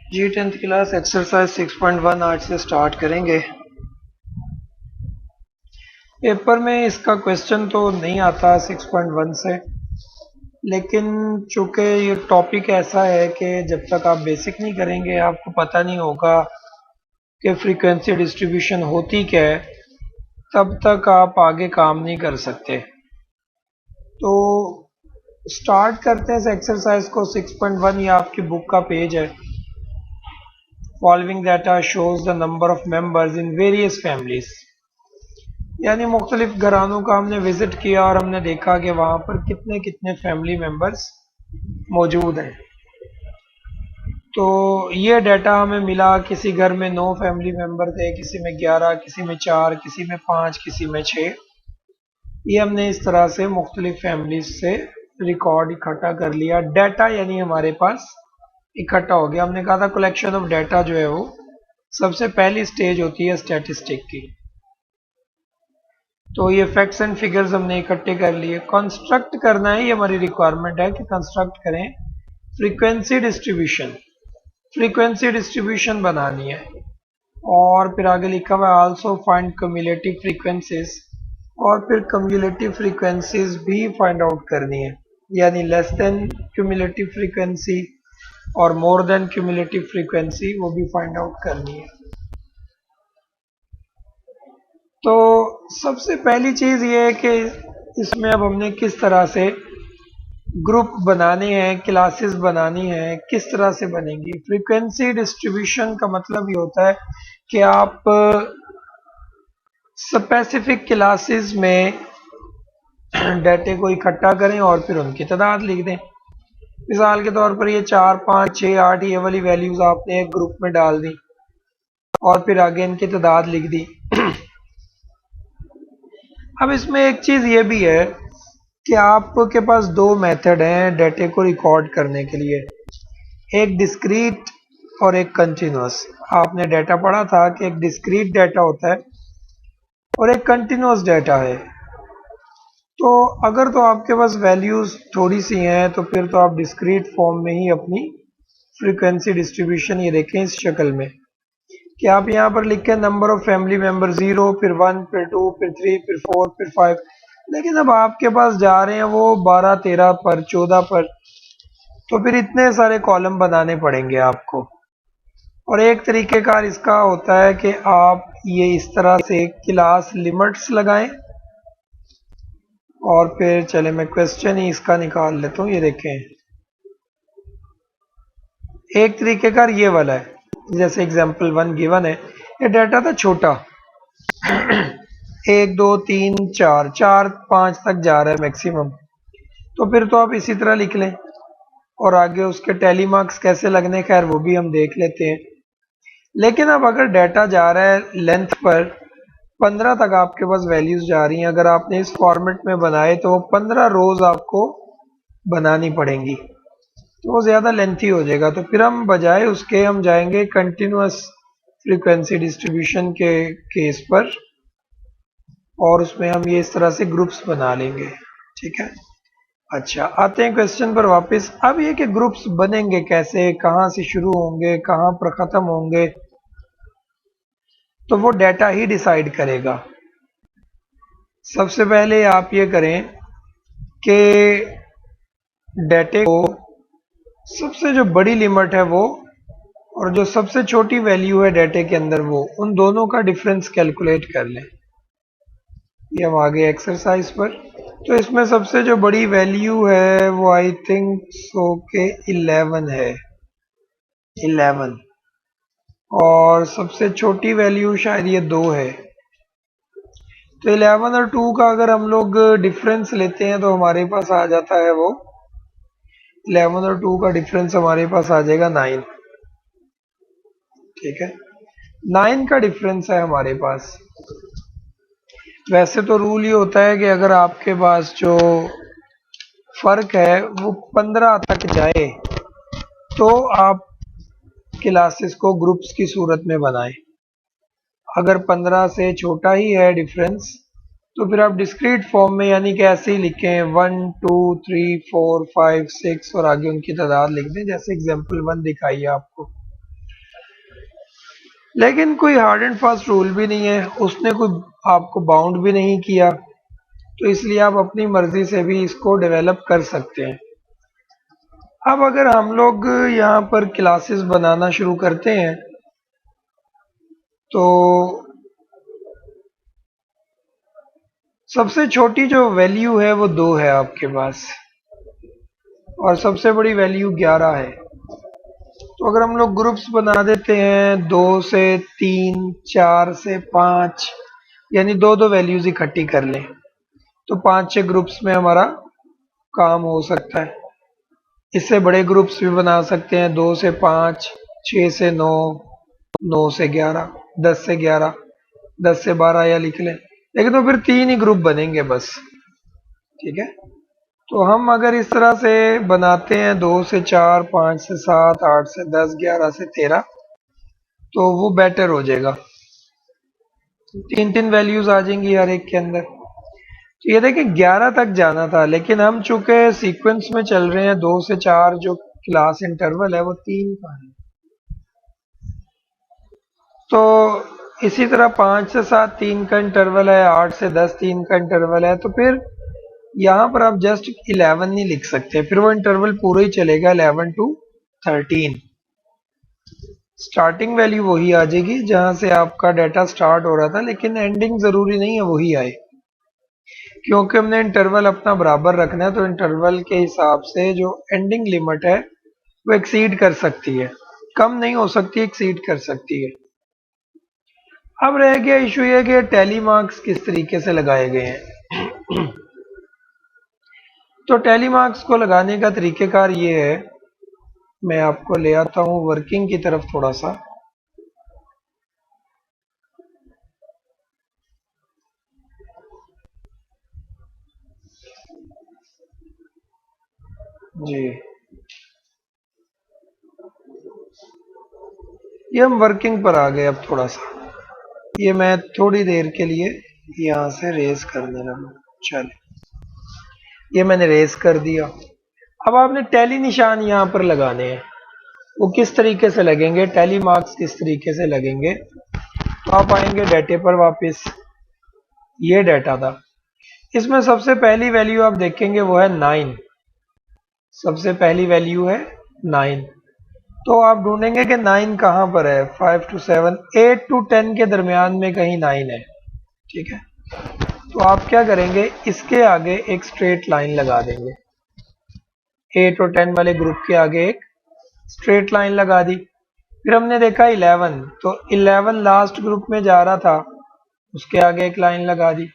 जी 10th class exercise 6.1 आज से start करेंगे। पेपर में इसका क्वेश्चन तो नहीं आता 6.1 से, लेकिन चूंकि ये टॉपिक ऐसा है कि जब तक आप बेसिक नहीं करेंगे आपको पता नहीं होगा कि फ्रीक्वेंसी डिस्ट्रीब्यूशन होती क्या है, तब तक आप आगे काम नहीं कर सकते। तो स्टार्ट करते हैं इस एक्सरसाइज को। 6.1 ये आपकी बुक का पेज है। Following data shows the number of members in various families, यानी मुख्तलिफ घरानों का हमने विजिट किया और हमने देखा कि वहाँ पर कितने कितने फैमिली मेंबर्स मौजूद हैं। तो ये डाटा हमें मिला, किसी घर में 9 फैमिली मेंबर थे, किसी में 11, किसी में 4, किसी में 5, किसी में 6। ये हमने इस तरह से मुख्तलिफ फैमिलीज से रिकॉर्ड इकट्ठा कर लिया। डाटा यानी हमारे पास इकट्ठा हो गया। हमने कहा था कलेक्शन ऑफ डाटा जो है वो सबसे पहली स्टेज होती है स्टैटिस्टिक की। तो ये फैक्ट्स एंड फिगर्स हमने इकट्ठे कर लिए। कंस्ट्रक्ट करना है, ये हमारी रिक्वायरमेंट है कि कंस्ट्रक्ट करें फ्रीक्वेंसी डिस्ट्रीब्यूशन। फ्रीक्वेंसी डिस्ट्रीब्यूशन बनानी है और फिर आगे लिखा हुआ है आल्सो फाइंड क्यूमुलेटिव फ्रीक्वेंसीज, और फिर क्यूमुलेटिव फ्रीक्वेंसीज भी फाइंड आउट करनी है, यानी लेस देन क्यूमुलेटिव फ्रीक्वेंसी और मोर देन क्यूमुलेटिव फ्रीक्वेंसी वो भी फाइंड आउट करनी है। तो सबसे पहली चीज़ ये है कि इसमें अब हमने किस तरह से ग्रुप बनाने हैं, क्लासेस बनानी हैं, किस तरह से बनेंगी। फ्रीक्वेंसी डिस्ट्रीब्यूशन का मतलब ये होता है कि आप स्पेसिफिक क्लासेस में डाटे को इकट्ठा करें और फिर उनकी तादाद लिख दें। मिसाल के तौर पर ये 4, 5, 6, 8 ये वाली वैल्यूज आपने एक ग्रुप में डाल दी और फिर आगे इनकी तादाद लिख दी। अब इसमें एक चीज़ ये भी है कि आपके पास दो मेथड हैं डाटे को रिकॉर्ड करने के लिए, एक डिस्क्रीट और एक कंटिन्यूअस। आपने डाटा पढ़ा था कि एक डिस्क्रीट डाटा होता है और एक कंटिन्यूअस डाटा है। तो अगर तो आपके पास वैल्यूज़ थोड़ी सी हैं तो फिर तो आप डिस्क्रीट फॉर्म में ही अपनी फ्रीक्वेंसी डिस्ट्रीब्यूशन, ये देखें इस शक्ल में कि आप यहाँ पर लिखें नंबर ऑफ फैमिली मेंबर 0, फिर 1, फिर 2, फिर 3, फिर 4, फिर 5। लेकिन अब आपके पास जा रहे हैं वो 12, 13 पर, 14 पर, तो फिर इतने सारे कॉलम बनाने पड़ेंगे आपको। और एक तरीक़ेकार इसका होता है कि आप ये इस तरह से क्लास लिमिट्स लगाएं और फिर चले मैं क्वेश्चन ही इसका निकाल लेता हूँ। ये देखें, एक तरीक़ेकार ये वाला है, जैसे एग्जाम्पल 1 गिवन है। ये डाटा था छोटा 1, 2, 3, 4, 4, 5 तक जा रहा है मैक्सिमम। तो फिर तो आप इसी तरह लिख लें और आगे उसके टैली मार्क्स कैसे लगने, खैर वो भी हम देख लेते हैं। लेकिन अब अगर डाटा जा रहा है लेंथ पर 15 तक आपके पास वैल्यूज जा रही हैं, अगर आपने इस फॉर्मेट में बनाए तो वो 15 रोज आपको बनानी पड़ेंगी, तो वो ज़्यादा लेंथी हो जाएगा। तो फिर हम बजाय उसके हम जाएंगे कंटिन्यूअस फ्रीक्वेंसी डिस्ट्रीब्यूशन के केस पर और उसमें हम ये इस तरह से ग्रुप्स बना लेंगे। ठीक है, अच्छा आते हैं क्वेश्चन पर वापस। अब ये कि ग्रुप्स बनेंगे कैसे, कहाँ से शुरू होंगे, कहाँ पर ख़त्म होंगे, तो वो डाटा ही डिसाइड करेगा। सबसे पहले आप ये करें कि डाटे को सबसे जो बड़ी लिमिट है वो और जो सबसे छोटी वैल्यू है डाटे के अंदर वो, उन दोनों का डिफरेंस कैलकुलेट कर लें। ये हम आगे एक्सरसाइज पर। तो इसमें सबसे जो बड़ी वैल्यू है वो आई थिंक सो के 11 है, 11, और सबसे छोटी वैल्यू शायद ये 2 है। तो 11 और 2 का अगर हम लोग डिफरेंस लेते हैं तो हमारे पास आ जाता है वो 11 और 2 का डिफरेंस हमारे पास आ जाएगा 9। ठीक है, 9 का डिफरेंस है हमारे पास। वैसे तो रूल ये होता है कि अगर आपके पास जो फर्क है वो 15 तक जाए तो आप क्लासेस को ग्रुप्स की सूरत में बनाएं। अगर 15 से छोटा ही है डिफरेंस तो फिर आप डिस्क्रीट फॉर्म में, यानी कि ऐसे ही लिखें 1, 2, 3, 4, 5, 6 और आगे उनकी तादाद लिख दें, जैसे एग्जाम्पल 1 दिखाई है आपको। लेकिन कोई हार्ड एंड फास्ट रूल भी नहीं है, उसने कोई आपको बाउंड भी नहीं किया, तो इसलिए आप अपनी मर्जी से भी इसको डेवलप कर सकते हैं। अब अगर हम लोग यहाँ पर क्लासेस बनाना शुरू करते हैं तो सबसे छोटी जो वैल्यू है वो 2 है आपके पास, और सबसे बड़ी वैल्यू 11 है। तो अगर हम लोग ग्रुप्स बना देते हैं 2 से 3, 4 से 5, यानी दो दो वैल्यूज इकट्ठी कर लें, तो 5-6 ग्रुप्स में हमारा काम हो सकता है। इससे बड़े ग्रुप्स भी बना सकते हैं, 2 से 5, 6 से 9, 9 से 11, 10 से 11, 10 से 12 या लिख लें, लेकिन तो फिर 3 ही ग्रुप बनेंगे बस। ठीक है, तो हम अगर इस तरह से बनाते हैं 2 से 4, 5 से 7, 8 से 10, 11 से 13, तो वो बेटर हो जाएगा। 3-3 वैल्यूज आ जाएंगी हर एक के अंदर। तो ये देखिए 11 तक जाना था, लेकिन हम चूंकि सीक्वेंस में चल रहे हैं, 2 से 4 जो क्लास इंटरवल है वो 3 का है, तो इसी तरह 5 से 7 3 का इंटरवल है, 8 से 10 3 का इंटरवल है, तो फिर यहाँ पर आप जस्ट 11 नहीं लिख सकते, फिर वो इंटरवल पूरा ही चलेगा 11 to 13। स्टार्टिंग वैल्यू वही आ जाएगी जहां से आपका डाटा स्टार्ट हो रहा था, लेकिन एंडिंग जरूरी नहीं है वही आए, क्योंकि हमने इंटरवल अपना बराबर रखना है, तो इंटरवल के हिसाब से जो एंडिंग लिमिट है वो एक्सीड कर सकती है, कम नहीं हो सकती, एक्सीड कर सकती है। अब रह गया इशू ये कि टैली मार्क्स किस तरीके से लगाए गए हैं। तो टैली मार्क्स को लगाने का तरीकेकार ये है, मैं आपको ले आता हूं वर्किंग की तरफ थोड़ा सा। जी, ये हम वर्किंग पर आ गए। अब थोड़ा सा ये मैं थोड़ी देर के लिए यहाँ से रेस करने लगा। चले, ये मैंने रेस कर दिया। अब आपने टैली निशान यहाँ पर लगाने हैं। वो किस तरीके से लगेंगे, टैली मार्क्स किस तरीके से लगेंगे, तो आप आएंगे डाटे पर वापस। ये डाटा था, इसमें सबसे पहली वैल्यू आप देखेंगे वो है 9। सबसे पहली वैल्यू है 9, तो आप ढूंढेंगे कि 9 कहाँ पर है। 5 to 7, 8 to 10 के दरमियान में कहीं 9 है। ठीक है, तो आप क्या करेंगे, इसके आगे एक स्ट्रेट लाइन लगा देंगे। 8 और 10 वाले ग्रुप के आगे एक स्ट्रेट लाइन लगा दी। फिर हमने देखा 11, तो 11 लास्ट ग्रुप में जा रहा था, उसके आगे एक लाइन लगा दी।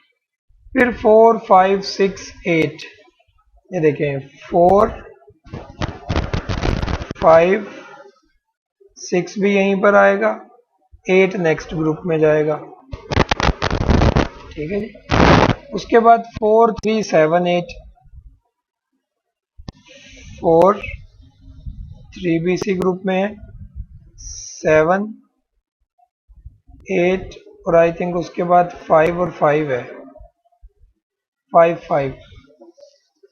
फिर 4, 5, 6, 8, ये देखें 4, 5, 6 भी यहीं पर आएगा, 8 नेक्स्ट ग्रुप में जाएगा। ठीक है जी, उसके बाद 4, 3, 7, 8, 4, 3 भी इसी ग्रुप में है, 7, 8, और आई थिंक उसके बाद 5 और 5 है, 5, 5।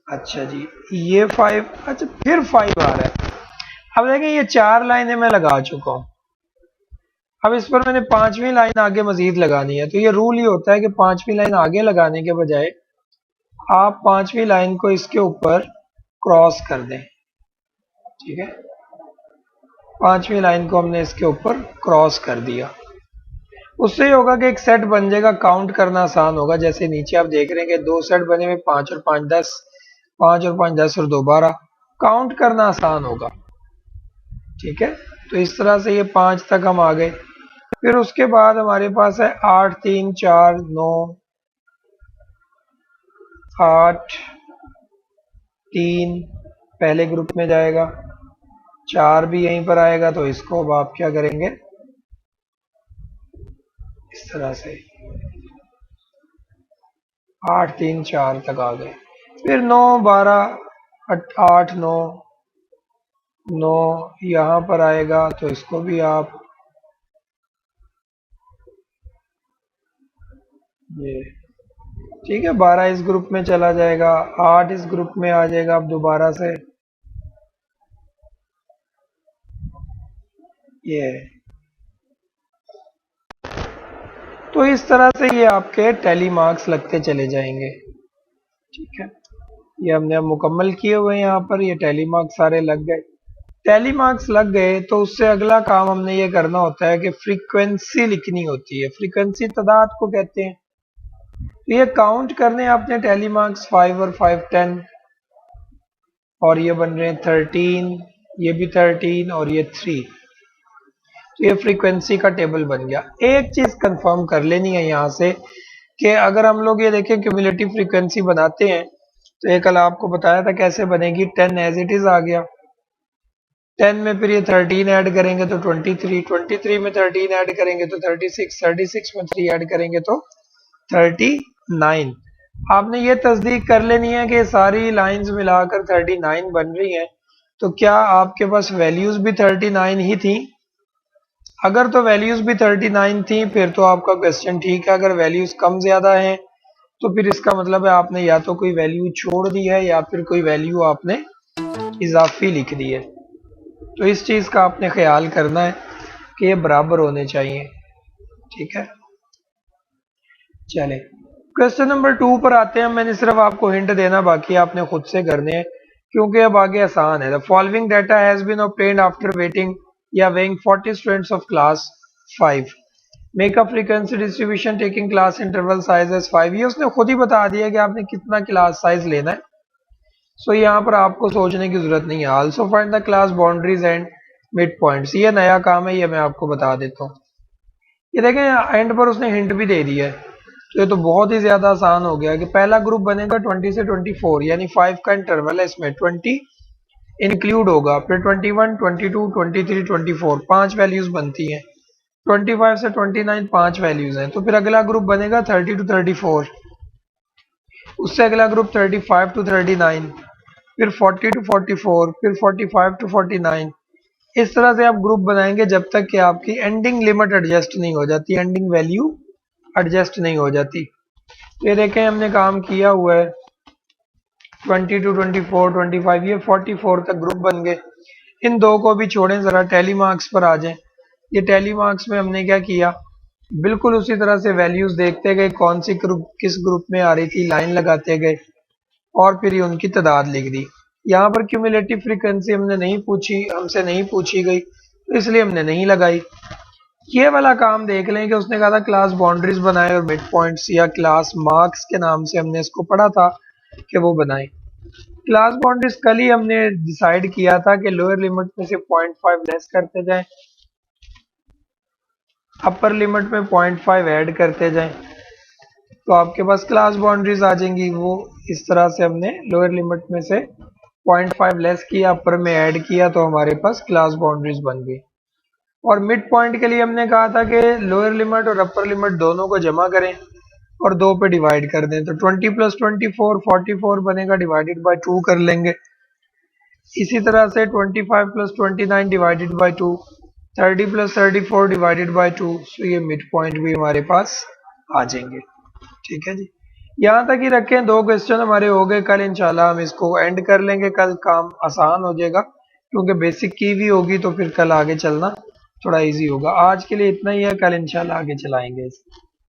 अच्छा जी, ये 5, अच्छा फिर 5 आ रहा है। अब देखें ये 4 लाइनें मैं लगा चुका हूँ। अब इस पर मैंने 5वीं लाइन आगे मजीद लगानी है, तो ये रूल ही होता है कि 5वीं लाइन आगे लगाने के बजाय आप 5वीं लाइन को इसके ऊपर क्रॉस कर दें। ठीक है, 5वीं लाइन को हमने इसके ऊपर क्रॉस कर दिया। उससे ये होगा कि एक सेट बन जाएगा, काउंट करना आसान होगा। जैसे नीचे आप देख रहे हैं कि 2 सेट बने हुए, 5 और 5 10, 5 और 5 10 और 2 12, काउंट करना आसान होगा। ठीक है, तो इस तरह से ये 5 तक हम आ गए। फिर उसके बाद हमारे पास है 8, 3, 4, 9, 8, 3 पहले ग्रुप में जाएगा, 4 भी यहीं पर आएगा, तो इसको अब आप क्या करेंगे, इस तरह से 8, 3, 4 तक आ गए। फिर 9, 12, 8, 9, 9 यहाँ पर आएगा, तो इसको भी आप ये, ठीक है, 12 इस ग्रुप में चला जाएगा, 8 इस ग्रुप में आ जाएगा। अब दोबारा से ये तो इस तरह से ये आपके टैली मार्क्स लगते चले जाएंगे। ठीक है, ये हमने अब मुकम्मल किए हुए हैं। यहाँ पर ये टैली मार्क्स सारे लग गए। टैली मार्क्स लग गए तो उससे अगला काम हमने ये करना होता है कि फ्रीक्वेंसी लिखनी होती है। फ्रीक्वेंसी तादाद को कहते हैं। तो ये काउंट करने आपने टैली मार्क्स 5 और 5 10, और ये बन रहे हैं 13, ये भी 13 और ये 3। तो ये फ्रीक्वेंसी का टेबल बन गया। एक चीज कंफर्म कर लेनी है यहाँ से कि अगर हम लोग ये देखें क्यूमुलेटिव फ्रीक्वेंसी बनाते हैं तो ये कल आपको बताया था कैसे बनेगी। 10 एज इट इज आ गया, 10 में फिर ये 13 ऐड करेंगे तो 23, 23 में 13 ऐड करेंगे तो 36, 36 में 3 ऐड करेंगे तो 39। आपने ये तस्दीक कर लेनी है कि सारी लाइंस मिलाकर 39 बन रही हैं। तो क्या आपके पास वैल्यूज भी 39 ही थी? अगर तो वैल्यूज भी 39 थी फिर तो आपका क्वेश्चन ठीक है। अगर वैल्यूज कम ज्यादा हैं तो फिर इसका मतलब है आपने या तो कोई वैल्यू छोड़ दी है या फिर कोई वैल्यू आपने इजाफी लिख दी है। तो इस चीज का आपने ख्याल करना है कि ये बराबर होने चाहिए। ठीक है, चले क्वेश्चन नंबर 2 पर आते हैं। मैंने सिर्फ आपको हिंट देना, बाकी आपने खुद से करने हैं क्योंकि अब आगे आसान है। The following data has been obtained after weighting या weighing 40 students of class 5। Make a frequency distribution taking class interval size as 5। ये उसने खुद ही बता दिया कि आपने कितना क्लास साइज लेना है। सो यहाँ पर आपको सोचने की जरूरत नहीं है। Also find the class boundaries and mid points. ये नया काम है, ये मैं आपको बता देता हूँ। ये देखें एंड पर उसने हिंट भी दे दिया है। तो ये तो बहुत ही ज्यादा आसान हो गया कि पहला ग्रुप बनेगा 20 से 24, यानी 5 का इंटरवल है, इसमें 20 इंक्लूड होगा, फिर 21, 22, 23, 24 5 वैल्यूज बनती हैं। 25 से 29 5 वैल्यूज हैं। तो फिर अगला ग्रुप बनेगा 30 टू 34, उससे अगला ग्रुप 35 टू 39, फिर 40 टू 44, फिर 45 टू 49। इस तरह से आप ग्रुप बनाएंगे जब तक कि आपकी एंडिंग लिमिट एडजस्ट नहीं हो जाती, एंडिंग वैल्यू एडजस्ट नहीं हो जाती। तो ये देखें हमने काम किया हुआ है 20 टू 24, 25, ये 44 तक ग्रुप बन गए। इन दो को भी छोड़ें, जरा टैली मार्क्स पर आ जाएं। ये टैली मार्क्स में हमने क्या किया, बिल्कुल उसी तरह से वैल्यूज देखते गए, कौन सी ग्रुप किस ग्रुप में आ रही थी, लाइन लगाते गए और फिर ये उनकी तादाद लिख दी। यहाँ पर क्यूमुलेटिव फ्रीक्वेंसी हमने नहीं पूछी, हमसे नहीं पूछी गई, तो इसलिए हमने नहीं लगाई। ये वाला काम देख लें कि उसने कहा था क्लास बाउंड्रीज बनाए और मिड पॉइंट्स, या क्लास मार्क्स के नाम से हमने इसको पढ़ा था कि वो बनाए। क्लास बाउंड्रीज कल ही हमने डिसाइड किया था कि लोअर लिमिट में से 0.5 लेस करते जाएं, अपर लिमिट में 0.5 ऐड करते जाएं, तो आपके पास क्लास बाउंड्रीज आ जाएंगी। वो इस तरह से हमने लोअर लिमिट में से 0.5 लेस किया, अपर में ऐड किया, तो हमारे पास क्लास बाउंड्रीज बन गई। और मिड पॉइंट के लिए हमने कहा था कि लोअर लिमिट और अपर लिमिट दोनों को जमा करें और 2 पे डिवाइड कर दें। तो 20 प्लस 24 44 बनेगा, डिवाइडेड बाय 2 कर लेंगे। इसी तरह से 25 plus 29 divided by 2, 30 plus 34 divided by 2। सो ये मिड पॉइंट भी हमारे पास आ जाएंगे। ठीक है जी, यहाँ तक ही रखें। 2 क्वेश्चन हमारे हो गए। कल इंशाल्लाह हम इसको एंड कर लेंगे, कल काम आसान हो जाएगा क्योंकि बेसिक की भी होगी, तो फिर कल आगे चलना थोड़ा इजी होगा। आज के लिए इतना ही है, कल इंशाल्लाह आगे चलाएंगे इसे।